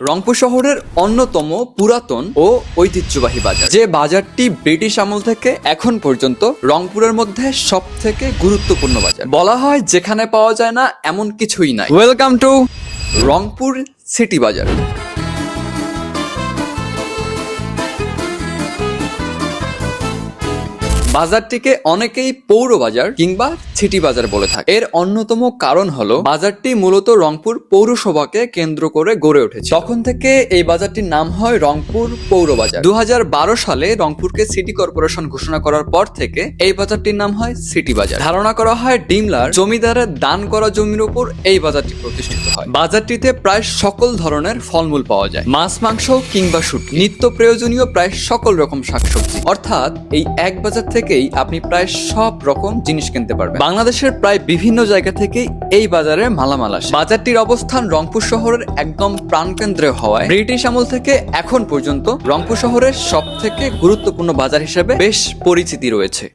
রংপুর শহরের অন্যতম পুরাতন ও ঐতিহ্যবাহী বাজার, যে বাজারটি ব্রিটিশ আমল থেকে এখন পর্যন্ত রংপুরের মধ্যে সব থেকে গুরুত্বপূর্ণ বাজার। বলা হয় যেখানে পাওয়া যায় না এমন কিছুই নাই। ওয়েলকাম টু রংপুর সিটি বাজার। বাজারটিকে অনেকেই পৌর বাজার কিংবা সিটি বাজার বলে থাকে। এর অন্যতম কারণ হলো বাজারটি মূলত রংপুর পৌরসভাকে কেন্দ্র করে গড়ে উঠেছে। তখন থেকে এই বাজারটির নাম হয় রংপুর পৌর বাজার। 2012 সালে রংপুরকে সিটি কর্পোরেশন ঘোষণা করার পর থেকে এই বাজারটির নাম হয় সিটি বাজার। ধারণা করা হয় ডিমলার জমিদারের দান করা জমির উপর এই বাজারটি প্রতিষ্ঠিত হয়। বাজারটিতে প্রায় সকল ধরনের ফলমূল পাওয়া যায়, মাছ, মাংস কিংবা শুটকি, নিত্য প্রয়োজনীয় প্রায় সকল রকম শাকসবজি। অর্থাৎ এই এক বাজার থেকেই আপনি প্রায় সব রকম জিনিস কিনতে পারবেন। বাংলাদেশের প্রায় বিভিন্ন জায়গা থেকেই এই বাজারে মালামাল আসে। বাজারটির অবস্থান রংপুর শহরের একদম প্রাণকেন্দ্রে হওয়ায় ব্রিটিশ আমল থেকে এখন পর্যন্ত রংপুর শহরের সব থেকে গুরুত্বপূর্ণ বাজার হিসেবে বেশ পরিচিতি রয়েছে।